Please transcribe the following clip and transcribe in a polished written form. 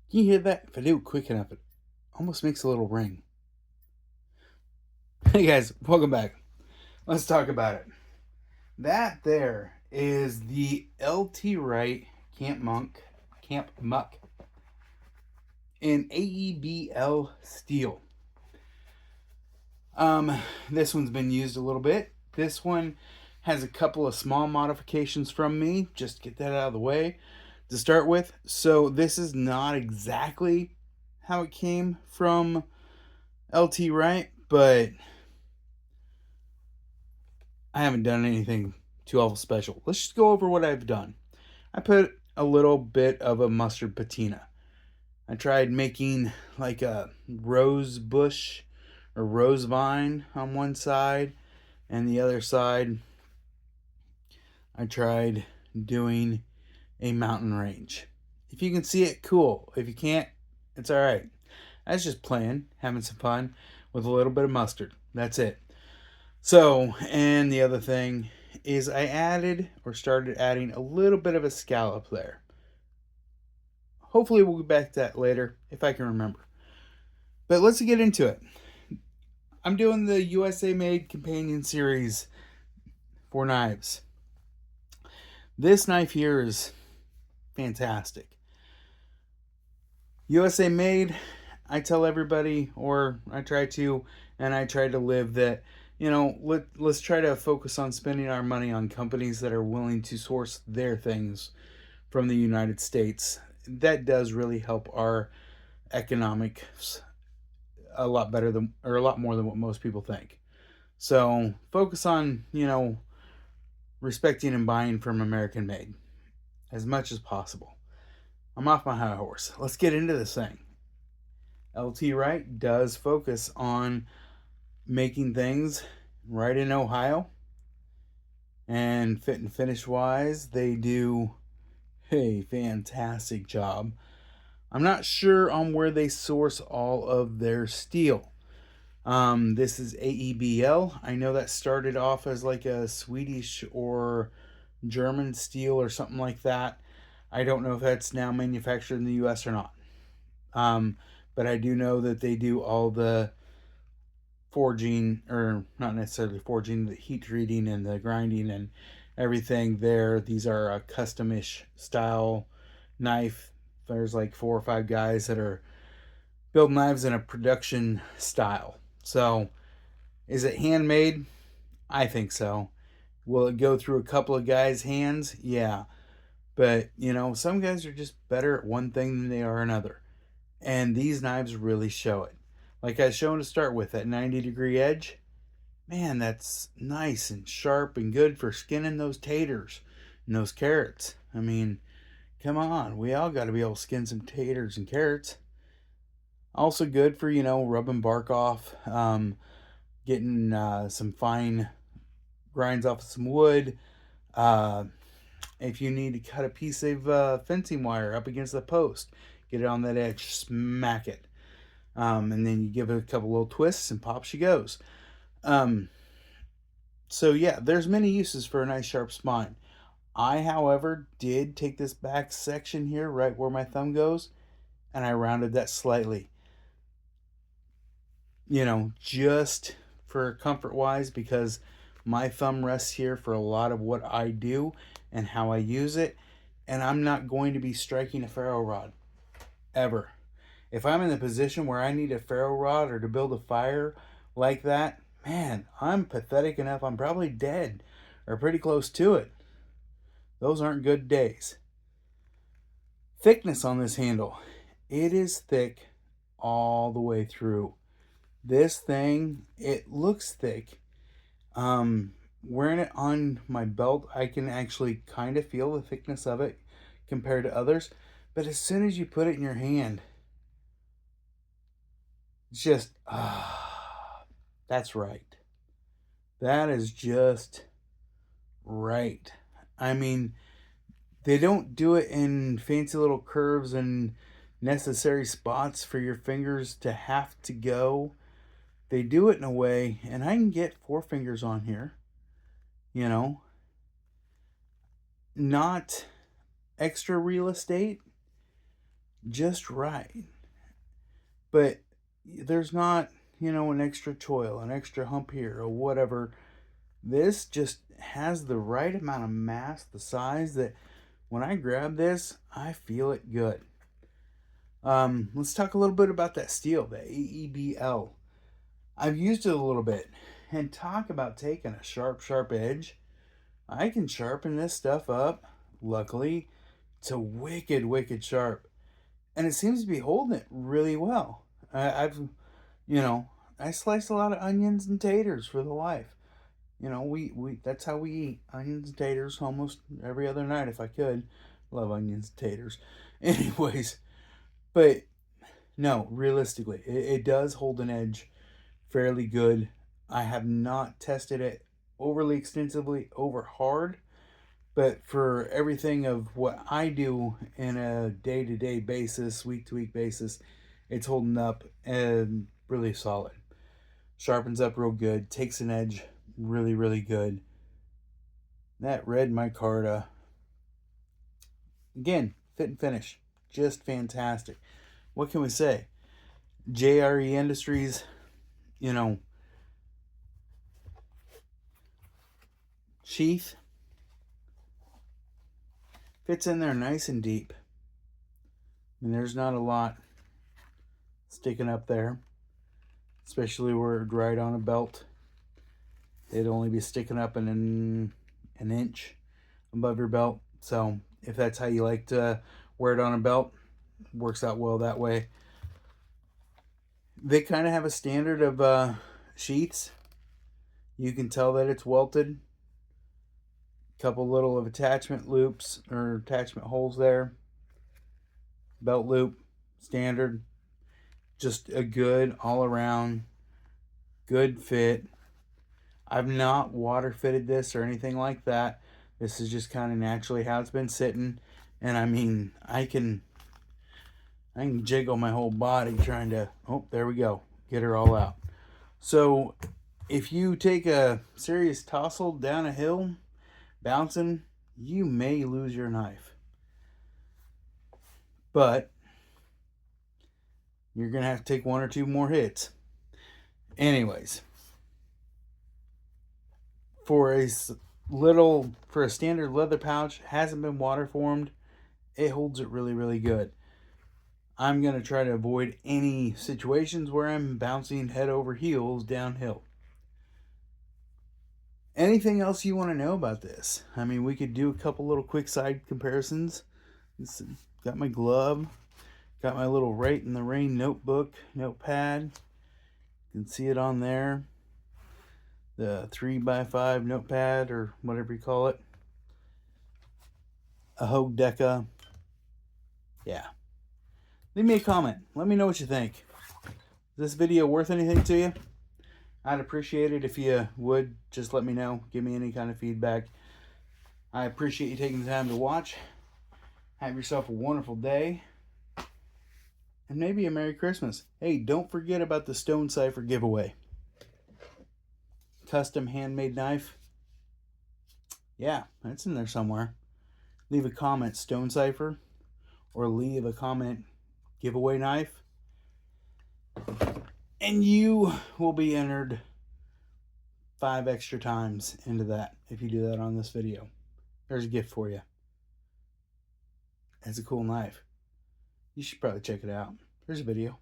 Can you hear that? If I do it quick enough, it almost makes a little ring. Hey guys, welcome back. Let's talk about it. That there is the LT Wright Camp Muk in aeb-l steel. This one's been used a little bit. This one has a couple of small modifications from me, just to get that out of the way to start with. So this is not exactly how it came from LT Wright, but I haven't done anything too awful special. Let's just go over what I've done. I put a little bit of a mustard patina. I tried making like a rose bush or rose vine on one side, and the other side I tried doing a mountain range. If you can see it, cool. If you can't, it's alright. I was just playing, having some fun with a little bit of mustard. That's it. So, and the other thing is I added or started adding a little bit of a scallop there. Hopefully we'll get back to that later if I can remember. But let's get into it. I'm doing the USA Made Companion Series for knives. This knife here is fantastic. USA Made, I tell everybody, or I try to, and I try to live that, let's try to focus on spending our money on companies that are willing to source their things from the United States. That does really help our economics a lot better than, or a lot more than what most people think. So focus on, respecting and buying from American made as much as possible. I'm off my high horse. Let's get into this thing. LT Wright does focus on making things right in Ohio. And fit and finish wise, they do a fantastic job. I'm not sure on where they source all of their steel. This is aeb-l. I know that started off as like a Swedish or German steel or something like that. I don't know if that's now manufactured in the US or not. But I do know that they do all the forging, or not necessarily forging, the heat treating and the grinding and everything there. These are a custom-ish style knife. There's like 4 or 5 guys that are building knives in a production style. So, is it handmade? I think so. Will it go through a couple of guys' hands? Yeah. But, some guys are just better at one thing than they are another. And these knives really show it. Like I was showing to start with, that 90-degree edge. Man, that's nice and sharp and good for skinning those taters and those carrots. I mean, come on. We all got to be able to skin some taters and carrots. Also good for, rubbing bark off, getting some fine grinds off of some wood. If you need to cut a piece of fencing wire up against the post, get it on that edge, smack it. And then you give it a couple little twists and pop she goes. So yeah, there's many uses for a nice sharp spine. I, however, did take this back section here, right where my thumb goes, and I rounded that slightly. Just for comfort wise, because my thumb rests here for a lot of what I do and how I use it, and I'm not going to be striking a ferro rod ever. If I'm in the position where I need a ferro rod or to build a fire like that, man, I'm pathetic enough. I'm probably dead or pretty close to it. Those aren't good days. Thickness on this handle. It is thick all the way through. This thing, it looks thick. Wearing it on my belt, I can actually kind of feel the thickness of it compared to others. But as soon as you put it in your hand, it's just, that's right. That is just right. I mean, they don't do it in fancy little curves and necessary spots for your fingers to have to go. They do it in a way, and I can get 4 fingers on here, not extra real estate, just right. But there's not, an extra choil, an extra hump here, or whatever. This just has the right amount of mass, the size that when I grab this, I feel it good. Let's talk a little bit about that steel, the aeb-l. I've used it a little bit, and talk about taking a sharp edge. I can sharpen this stuff up, luckily, to wicked sharp. And it seems to be holding it really well. I've, you know, I slice a lot of onions and taters for the life. We that's how we eat, onions and taters almost every other night if I could. Love onions and taters. Anyways, but no, realistically, it does hold an edge fairly good. I have not tested it overly extensively over hard, but for everything of what I do in a day-to-day basis, week-to-week basis, it's holding up and really solid. Sharpens up real good, takes an edge really good. That red micarta, again, fit and finish, just fantastic. What can we say? JRE Industries, sheath fits in there nice and deep. I mean, there's not a lot sticking up there, especially where it's right on a belt. It'd only be sticking up an inch above your belt. So if that's how you like to wear it on a belt, works out well that way. They kind of have a standard of sheaths. You can tell that it's welted. Couple little of attachment loops or attachment holes there. Belt loop, standard. Just a good all around, good fit. I've not water fitted this or anything like that. This is just kind of naturally how it's been sitting. And I mean, I can jiggle my whole body trying to, oh, there we go, get her all out. So if you take a serious tussle down a hill, bouncing, you may lose your knife. But you're going to have to take one or two more hits. Anyways, for a standard leather pouch, hasn't been water formed, it holds it really good. I'm going to try to avoid any situations where I'm bouncing head over heels downhill. Anything else you want to know about this? I mean, we could do a couple little quick side comparisons. Got my glove, got my little Wright in the Rain notepad. You can see it on there. The 3x5 notepad, or whatever you call it. A Hogue Deca. Yeah. Leave me a comment. Let me know what you think. Is this video worth anything to you? I'd appreciate it if you would just let me know. Give me any kind of feedback. I appreciate you taking the time to watch. Have yourself a wonderful day. And maybe a Merry Christmas. Hey, don't forget about the Stone Cipher giveaway. Custom handmade knife. Yeah, that's in there somewhere. Leave a comment, Stone Cipher. Or leave a comment, giveaway knife. And you will be entered 5 extra times into that if you do that on this video. There's a gift for you. It's a cool knife. You should probably check it out. There's a video.